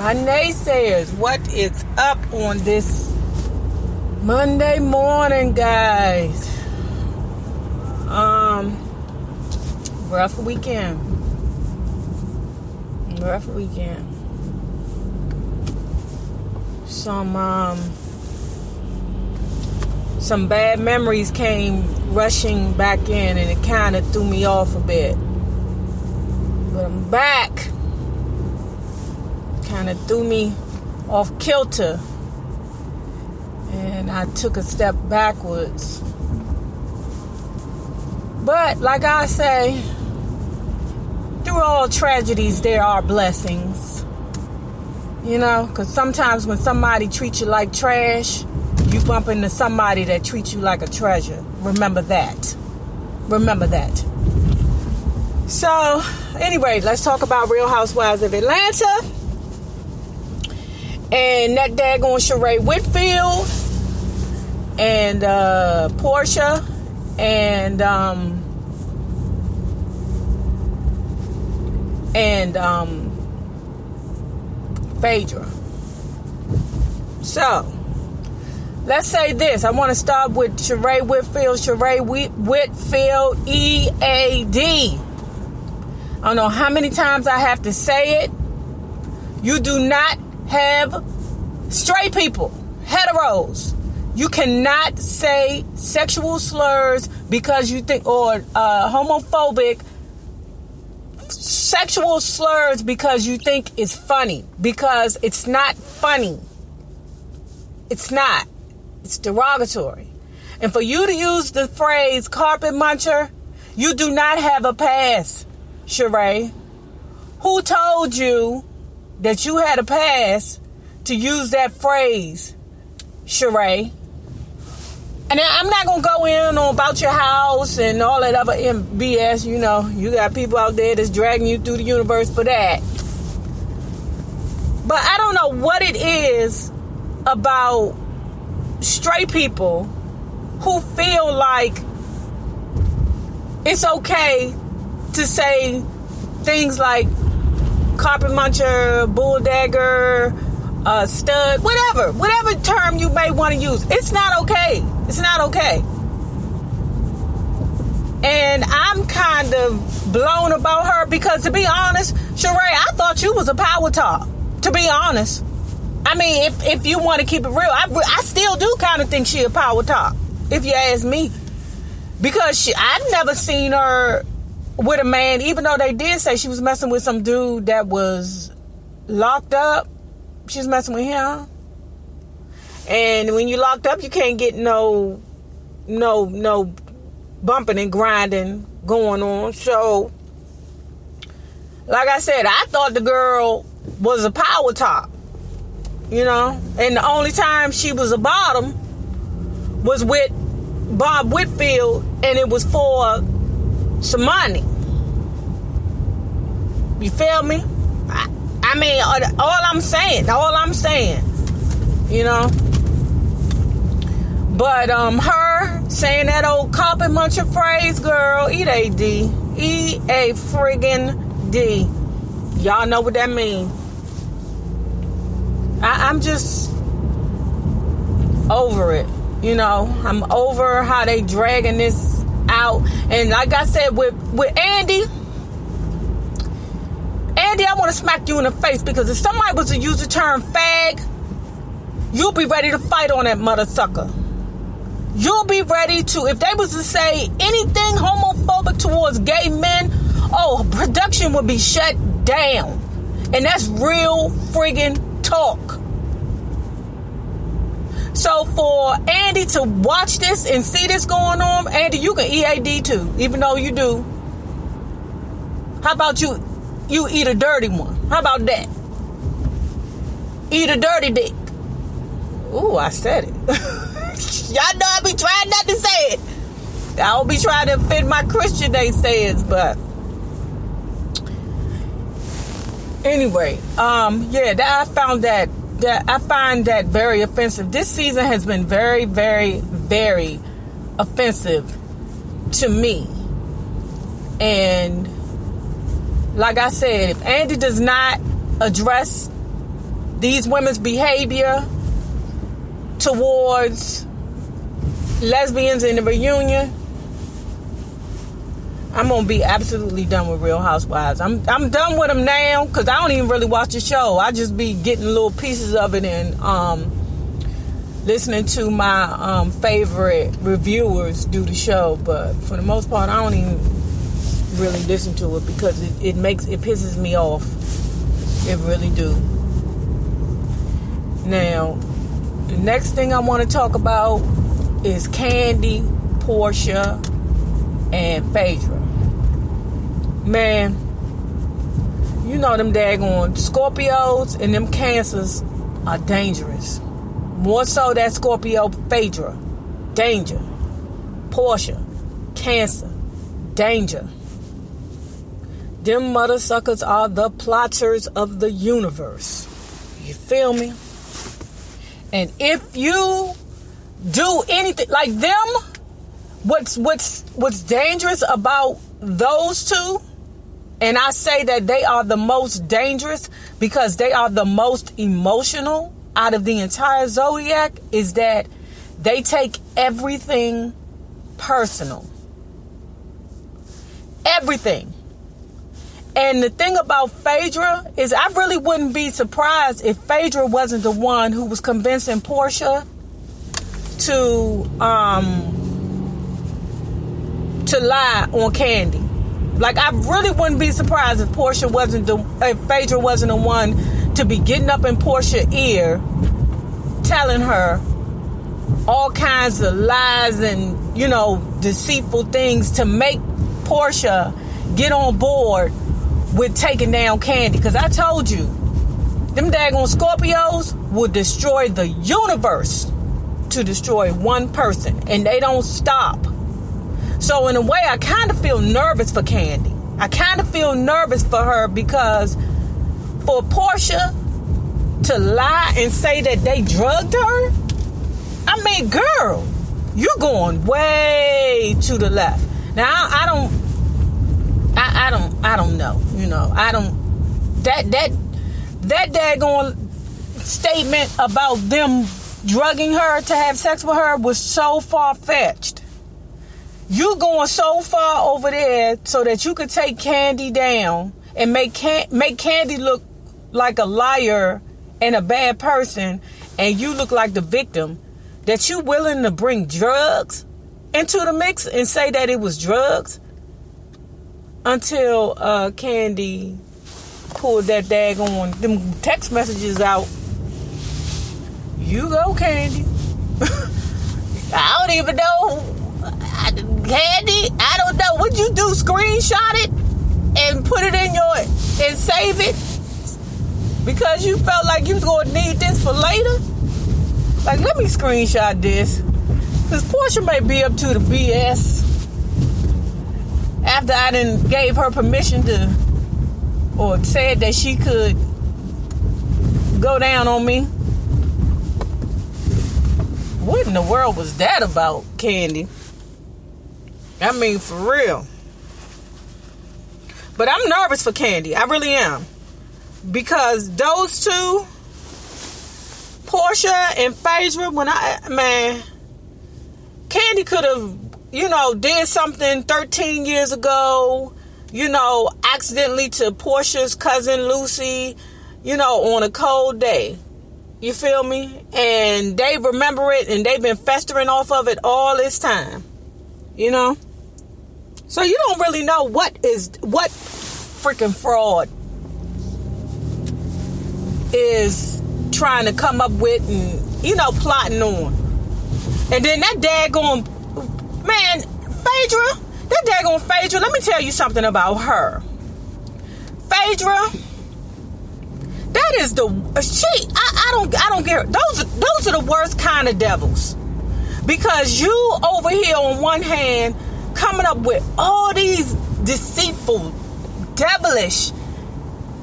My naysayers, what is up on this Monday morning, guys? Rough weekend. Some bad memories came rushing back in, and it kind of threw me off a bit. But I'm back. Kind of threw me off kilter, and I took a step backwards. But like I say, through all tragedies there are blessings, you know, because sometimes when somebody treats you like trash, you bump into somebody that treats you like a treasure. Remember that. So anyway, let's talk about Real Housewives of Atlanta and that daggone Sheree Whitfield and Portia and Phaedra. So let's say this. I want to start with Sheree Whitfield. Whitfield, EAD. I don't know how many times I have to say it. You do not have straight people, heteros. You cannot say sexual slurs because you think, or homophobic sexual slurs because you think it's funny. Because it's not funny. It's not. It's derogatory. And for you to use the phrase carpet muncher, you do not have a pass, Sheree. Who told you that you had a pass to use that phrase, Sheree? And I'm not going to go in on about your house and all that other BS. You know, you got people out there that's dragging you through the universe for that. But I don't know what it is about straight people who feel like it's okay to say things like carpet muncher, bulldagger, stud, whatever term you may want to use. It's not okay. It's not okay. And I'm kind of blown about her because, to be honest, Sheree, I thought you was a power top. To be honest. I mean, if you want to keep it real, I still do kind of think she a power top, if you ask me. Because I've never seen her with a man, even though they did say she was messing with some dude that was locked up. She was messing with him. And when you locked up, you can't get no bumping and grinding going on. So, like I said, I thought the girl was a power top. You know? And the only time she was a bottom was with Bob Whitfield, and it was for some money. You feel me? I mean, all I'm saying, you know. But her saying that old carpet muncher phrase, girl, eat a D. Eat a friggin' D. Y'all know what that means. I'm just over it. You know, I'm over how they dragging this out. And like I said, with Andy, I want to smack you in the face, because if somebody was to use the term fag, you'll be ready to fight on that mother sucker. You'll be ready to, if they was to say anything homophobic towards gay men, production would be shut down. And that's real friggin' talk. So for Andy to watch this and see this going on, Andy, you can EAD too, even though you do. How about you eat a dirty one? How about that? Eat a dirty dick. Ooh, I said it. Y'all know I be trying not to say it. I don't be trying to offend my Christian naysayers, but anyway, I find that very offensive. This season has been very, very, very offensive to me. And like I said, if Andy does not address these women's behavior towards lesbians in the reunion, I'm gonna be absolutely done with Real Housewives. I'm done with them now, because I don't even really watch the show. I just be getting little pieces of it and listening to my favorite reviewers do the show. But for the most part, I don't even really listen to it, because it pisses me off. It really do. Now, the next thing I want to talk about is Candy, Portia, and Phaedra. Man, you know them daggone Scorpios and them Cancers are dangerous. More so that Scorpio, Phaedra, danger. Portia, Cancer, danger. Them mother suckers are the plotters of the universe. You feel me? And if you do anything like them, what's dangerous about those two, and I say that they are the most dangerous because they are the most emotional out of the entire zodiac, is that they take everything personal. Everything. And the thing about Phaedra is I really wouldn't be surprised if Phaedra wasn't the one who was convincing Portia to lie on Candy. Like, I really wouldn't be surprised if Phaedra wasn't the one to be getting up in Portia's ear, telling her all kinds of lies and, deceitful things to make Portia get on board with taking down Candy. Because I told you, them daggone Scorpios will destroy the universe to destroy one person, and they don't stop. So in a way, I kind of feel nervous for Candy. I kind of feel nervous for her, because for Portia to lie and say that they drugged her, I mean, girl, you're going way to the left. Now, I don't know. That daggone statement about them drugging her to have sex with her was so far-fetched. You going so far over there so that you could take Candy down and make Candy look like a liar and a bad person, and you look like the victim, that you willing to bring drugs into the mix and say that it was drugs, until Candy pulled that daggone them text messages out. You go, Candy. I don't even know. Candy, I don't know. Would you do? Screenshot it and put it in and save it because you felt like you was going to need this for later? Like, let me screenshot this, because Portia may be up to the BS after I done gave her permission to, or said that she could go down on me. What in the world was that about, Candy? I mean, for real. But I'm nervous for Candy. I really am. Because those two, Portia and Phaedra, Candy could have, did something 13 years ago, accidentally to Portia's cousin Lucy, on a cold day. You feel me? And they remember it, and they've been festering off of it all this time. So you don't really know what freaking fraud is trying to come up with and, plotting on. And then that daggone, Phaedra, let me tell you something about her. Phaedra, that is I don't get her. Those are the worst kind of devils. Because you over here on one hand coming up with all these deceitful, devilish,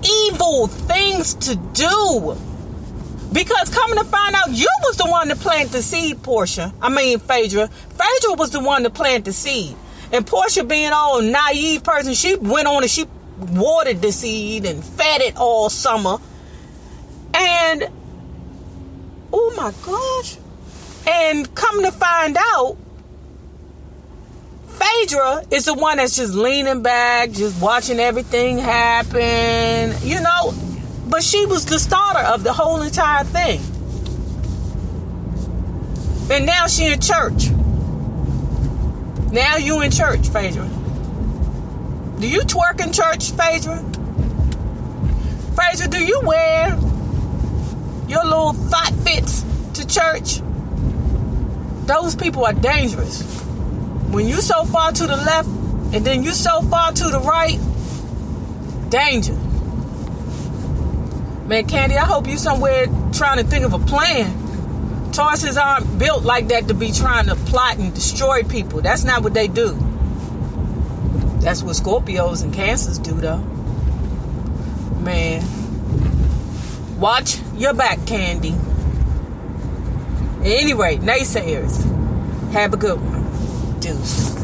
evil things to do. Because coming to find out, you was the one that planted the seed, Phaedra. Phaedra was the one that planted the seed. And Portia, being all naive person, she went on and she watered the seed and fed it all summer. And, oh my gosh. And come to find out, Phaedra is the one that's just leaning back, just watching everything happen, you know. But she was the starter of the whole entire thing. And now she in church. Now you in church, Phaedra. Do you twerk in church, Phaedra? Phaedra, do you wear your little thought fits to church? Those people are dangerous. When you so far to the left and then you so far to the right, danger. Man, Candy, I hope you somewhere trying to think of a plan. Tauruses aren't built like that to be trying to plot and destroy people. That's not what they do. That's what Scorpios and Cancers do, though. Man. Watch your back, Candy. At any rate, naysayers, have a good one. Deuce.